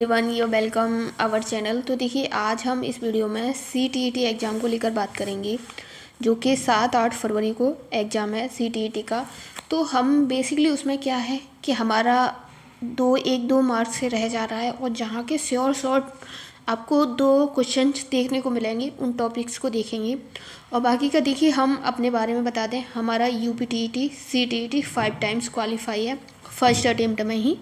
Everyone you welcome our channel. तो देखिए आज हम इस वीडियो में CTET एग्ज़ाम को लेकर बात करेंगे, जो कि 7-8 फरवरी को एग्ज़ाम है CTET का। तो हम बेसिकली उसमें क्या है कि हमारा 1-2 मार्क्स से रह जा रहा है, और जहाँ के शॉर्ट आपको 2 क्वेश्चंस देखने को मिलेंगे, उन टॉपिक्स को देखेंगे। और बाकी का देखिए हम अपने बारे में बता दें, हमारा UPTET CTET 5 टाइम्स क्वालिफाई है, फर्स्ट अटेम्प्ट में ही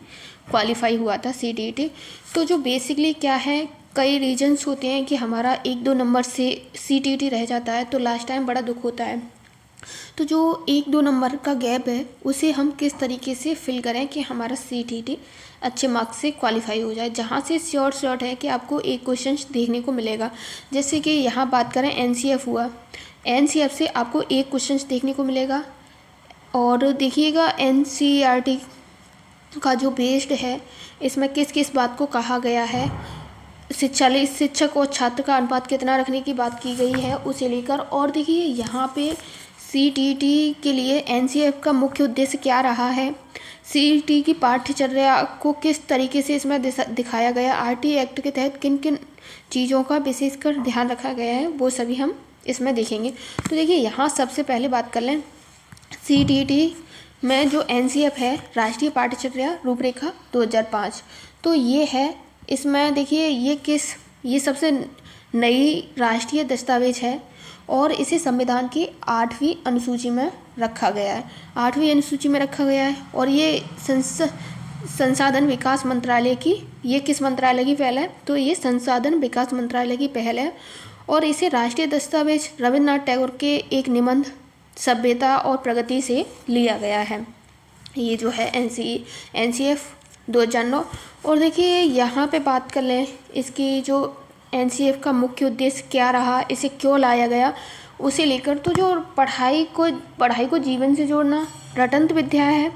क्वालिफाई हुआ था CTET। तो जो बेसिकली क्या है, कई रीजंस होते हैं कि हमारा 1-2 नंबर से CTET रह जाता है, तो लास्ट टाइम बड़ा दुख होता है। तो जो 1-2 नंबर का गैप है, उसे हम किस तरीके से फिल करें कि हमारा CTET अच्छे मार्क्स से क्वालिफाई हो जाए। जहाँ से शॉर्ट है कि आपको एक क्वेश्चन देखने को मिलेगा, जैसे कि यहाँ बात करें NCF हुआ, NCF से आपको एक क्वेश्चन देखने को मिलेगा। और देखिएगा NCERT का जो बेस्ड है, इसमें किस किस बात को कहा गया है, शिक्षक और छात्र का अनुपात कितना रखने की बात की गई है, उसे लेकर। और देखिए यहाँ पे CTET के लिए NCF का मुख्य उद्देश्य क्या रहा है, CTET की पाठ्यचर्या को किस तरीके से इसमें दिखाया गया, RT एक्ट के तहत किन किन चीज़ों का विशेषकर ध्यान रखा गया है, वो सभी हम इसमें देखेंगे। तो देखिए यहाँ सबसे पहले बात कर लें CTET में जो NCF है, राष्ट्रीय पाठ्यचर्या रूपरेखा 2005। तो ये है, इसमें देखिए ये सबसे नई राष्ट्रीय दस्तावेज है, और इसे संविधान की 8वीं अनुसूची में रखा गया है, 8वीं अनुसूची में रखा गया है। और ये संसाधन विकास मंत्रालय की, ये किस मंत्रालय की पहल है, तो ये संसाधन विकास मंत्रालय की पहल है। और इसे राष्ट्रीय दस्तावेज रविन्द्रनाथ टैगोर के एक निबंध सभ्यता और प्रगति से लिया गया है। ये जो है NCF 2009। और देखिए यहाँ पे बात कर लें इसकी जो NCF का मुख्य उद्देश्य क्या रहा, इसे क्यों लाया गया, उसे लेकर। तो जो पढ़ाई को जीवन से जोड़ना, रटंत विद्या है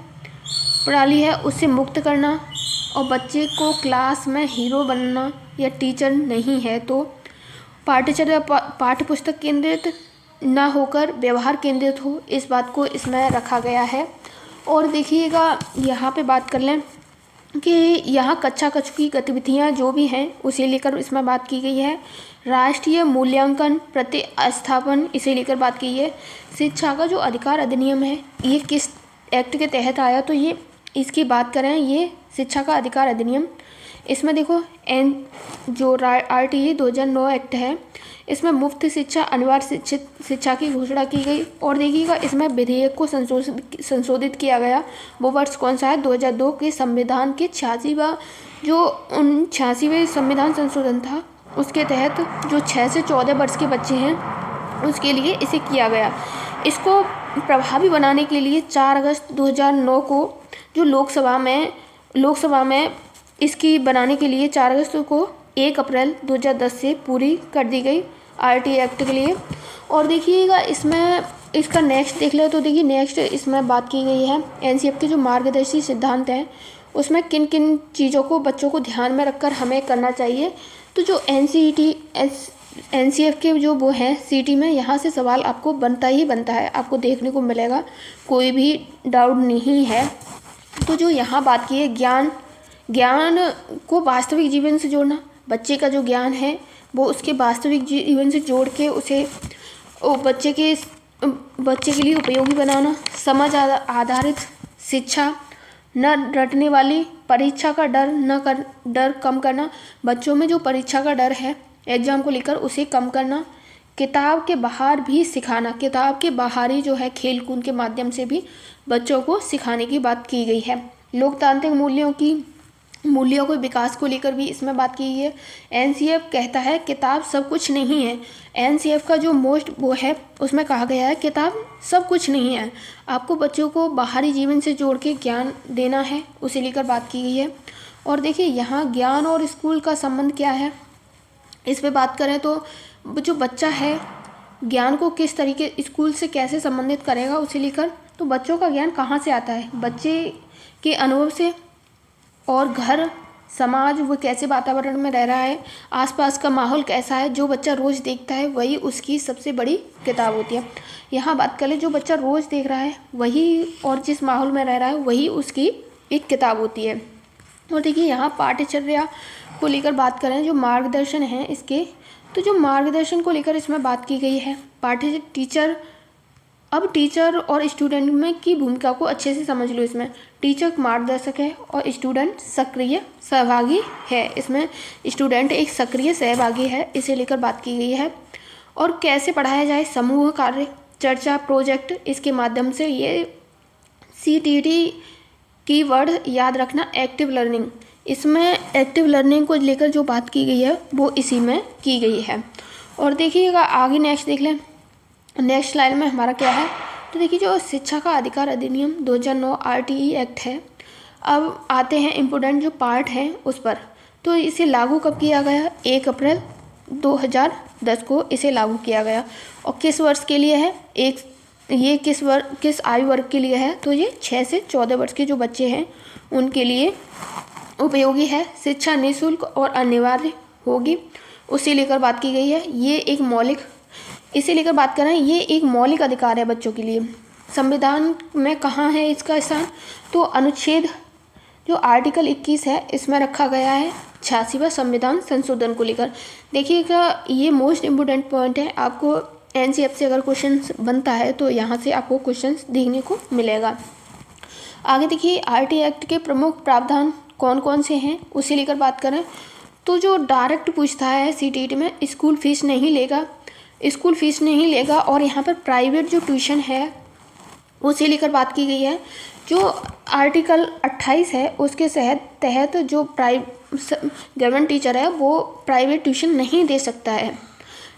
प्रणाली है, उससे मुक्त करना, और बच्चे को क्लास में हीरो बनना या टीचर नहीं है, तो पाठ्यचर्या पाठ्य पुस्तक केंद्रित ना होकर व्यवहार केंद्रित हो, इस बात को इसमें रखा गया है। और देखिएगा यहाँ पे बात कर लें कि यहाँ कक्षा की गतिविधियाँ जो भी हैं, उसे लेकर इसमें बात की गई है। राष्ट्रीय मूल्यांकन प्रतिस्थापन, इसे लेकर बात की है। शिक्षा का जो अधिकार अधिनियम है, ये किस एक्ट के तहत आया, तो ये इसकी बात करें, ये शिक्षा का अधिकार अधिनियम। इसमें देखो जो RTE 2009 एक्ट है, इसमें मुफ्त शिक्षा अनिवार्य शिक्षा की घोषणा की गई। और देखिएगा इसमें विधेयक को संशोधित किया गया, वो वर्ष कौन सा है, 2002 के संविधान के 86वें संविधान संशोधन था, उसके तहत जो 6 से 14 वर्ष के बच्चे हैं, उसके लिए इसे किया गया। इसको प्रभावी बनाने के लिए 4 अगस्त 2009 को जो लोकसभा में इसकी बनाने के लिए 4 अगस्त को 1 अप्रैल 2010 से पूरी कर दी गई RT एक्ट के लिए। और देखिएगा इसमें इसका नेक्स्ट देख ले, तो देखिए नेक्स्ट इसमें बात की गई है NCF के जो मार्गदर्शी सिद्धांत हैं, उसमें किन किन चीज़ों को बच्चों को ध्यान में रखकर हमें करना चाहिए। तो जो NCF के जो वो हैं CT में, यहाँ से सवाल आपको बनता है, आपको देखने को मिलेगा, कोई भी डाउट नहीं है। तो जो यहाँ बात की है ज्ञान को वास्तविक जीवन से जोड़ना, बच्चे का जो ज्ञान है वो उसके वास्तविक जीवन से जोड़ के उसे बच्चे के लिए उपयोगी बनाना, समझ आधारित शिक्षा, न रटने वाली, परीक्षा का डर कम करना, बच्चों में जो परीक्षा का डर है एग्ज़ाम को लेकर, उसे कम करना, किताब के बाहर भी सिखाना, किताब के बाहरी जो है खेल कूद के माध्यम से भी बच्चों को सिखाने की बात की गई है। लोकतांत्रिक मूल्यों के विकास को लेकर भी इसमें बात की गई है। NCF कहता है किताब सब कुछ नहीं है, NCF का जो मोस्ट वो है, उसमें कहा गया है किताब सब कुछ नहीं है, आपको बच्चों को बाहरी जीवन से जोड़ के ज्ञान देना है, उसे लेकर बात की गई है। और देखिए यहाँ ज्ञान और स्कूल का संबंध क्या है, इस पर बात करें तो जो बच्चा है ज्ञान को किस तरीके स्कूल से कैसे संबंधित करेगा, उसे लेकर। तो बच्चों का ज्ञान कहाँ से आता है, बच्चे के अनुभव से, और घर समाज वो कैसे वातावरण में रह रहा है, आसपास का माहौल कैसा है, जो बच्चा रोज़ देखता है वही उसकी सबसे बड़ी किताब होती है। यहाँ बात करें, जो बच्चा रोज़ देख रहा है वही, और जिस माहौल में रह रहा है वही उसकी एक किताब होती है। और देखिए यहाँ पाठ्यचर्या को लेकर बात करें, जो मार्गदर्शन है इसके, तो जो मार्गदर्शन को लेकर इसमें बात की गई है, टीचर और स्टूडेंट में की भूमिका को अच्छे से समझ लो। इसमें टीचर मार्गदर्शक है और स्टूडेंट सक्रिय सहभागी है। इसमें स्टूडेंट एक सक्रिय सहभागी है, इसे लेकर बात की गई है। और कैसे पढ़ाया जाए, समूह कार्य, चर्चा, प्रोजेक्ट, इसके माध्यम से ये CTET की वर्ड याद रखना, एक्टिव लर्निंग। इसमें एक्टिव लर्निंग को लेकर जो बात की गई है वो इसी में की गई है। और देखिएगा आगे नेक्स्ट देख लें, नेक्स्ट लाइन में हमारा क्या है, तो देखिए जो शिक्षा का अधिकार अधिनियम 2009 RTE एक्ट है। अब आते हैं इम्पोर्टेंट जो पार्ट है उस पर। तो इसे लागू कब किया गया, 1 अप्रैल 2010 को इसे लागू किया गया। और किस वर्ष के लिए है, ये किस आयु वर्ग के लिए है, तो ये 6 से 14 वर्ष के जो बच्चे हैं उनके लिए उपयोगी है। शिक्षा निःशुल्क और अनिवार्य होगी, उसे लेकर बात की गई है। इसे लेकर बात कर रहे हैं, ये एक मौलिक अधिकार है बच्चों के लिए। संविधान में कहाँ है इसका स्थान, तो अनुच्छेद जो आर्टिकल 21 है इसमें रखा गया है 86वां संविधान संशोधन को लेकर। देखिएगा ये मोस्ट इम्पोर्टेंट पॉइंट है, आपको NCF से अगर क्वेश्चन बनता है तो यहाँ से आपको क्वेश्चन देखने को मिलेगा। आगे देखिए RTE एक्ट के प्रमुख प्रावधान कौन कौन से हैं, उसे लेकर बात करें तो जो डायरेक्ट पूछता है CTET में, स्कूल फीस नहीं लेगा। और यहाँ पर प्राइवेट जो ट्यूशन है उसे लेकर बात की गई है। जो आर्टिकल 28 है उसके तहत जो गवर्नमेंट टीचर है वो प्राइवेट ट्यूशन नहीं दे सकता है।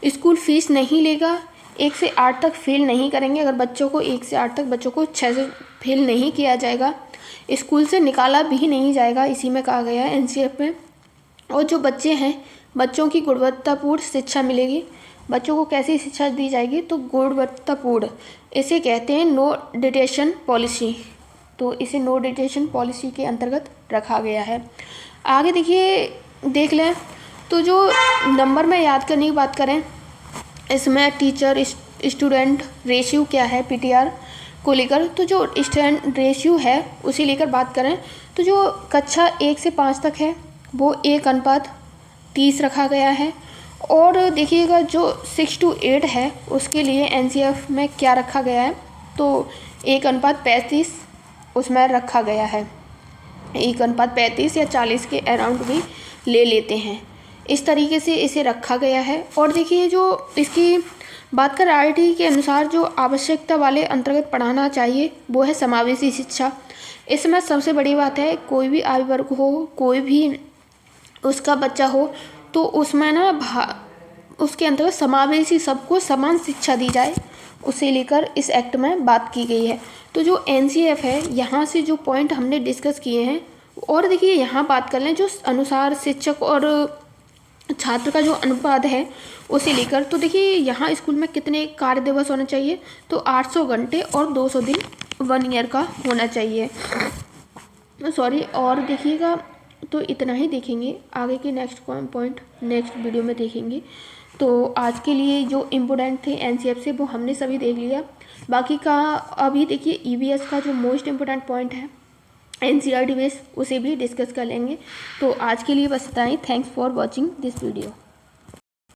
स्कूल फीस नहीं लेगा, 1 से 8 तक फेल नहीं करेंगे। अगर बच्चों को 1 से 8 तक बच्चों को 6 से फेल नहीं किया जाएगा, स्कूल से निकाला भी नहीं जाएगा, इसी में कहा गया है NCF में। और जो बच्चे हैं, बच्चों की गुणवत्तापूर्ण शिक्षा मिलेगी। बच्चों को कैसी शिक्षा दी जाएगी, तो गुणवत्तापूर्ण, इसे कहते हैं नो डिटेशन पॉलिसी। तो इसे नो डिटेशन पॉलिसी के अंतर्गत रखा गया है। आगे देख लें तो जो नंबर में याद करने की बात करें, इसमें टीचर स्टूडेंट रेशियो क्या है PTR को लेकर, तो जो स्टूडेंट रेशियो है उसे लेकर बात करें तो जो कक्षा 1 से 5 तक है वो 1:30 रखा गया है। और देखिएगा जो 6 to 8 है उसके लिए NCF में क्या रखा गया है, तो 1:35 उसमें रखा गया है। 1:35 या 40 के अराउंड भी ले लेते हैं, इस तरीके से इसे रखा गया है। और देखिए जो इसकी बात कर RTE के अनुसार जो आवश्यकता वाले अंतर्गत पढ़ाना चाहिए वो है समावेशी शिक्षा। इसमें सबसे बड़ी बात है, कोई भी आयु वर्ग हो, कोई भी उसका बच्चा हो, तो उसमें उसके अंतर्गत समावेशी सबको समान शिक्षा दी जाए, उसे लेकर इस एक्ट में बात की गई है। तो जो NCF है यहाँ से जो पॉइंट हमने डिस्कस किए हैं, और देखिए यहाँ बात कर लें जो अनुसार शिक्षक और छात्र का जो अनुपात है उसे लेकर, तो देखिए यहाँ स्कूल में कितने कार्य दिवस होना चाहिए, तो 800 घंटे और 200 दिन 1 ईयर का होना चाहिए। और देखिएगा तो इतना ही देखेंगे, आगे के नेक्स्ट पॉइंट नेक्स्ट वीडियो में देखेंगे। तो आज के लिए जो इम्पोर्टेंट थे NCF से वो हमने सभी देख लिया। बाकी का अभी देखिए EVS का जो मोस्ट इम्पोर्टेंट पॉइंट है NCERT बेस, उसे भी डिस्कस कर लेंगे। तो आज के लिए बस इतना ही। Thanks for watching this video.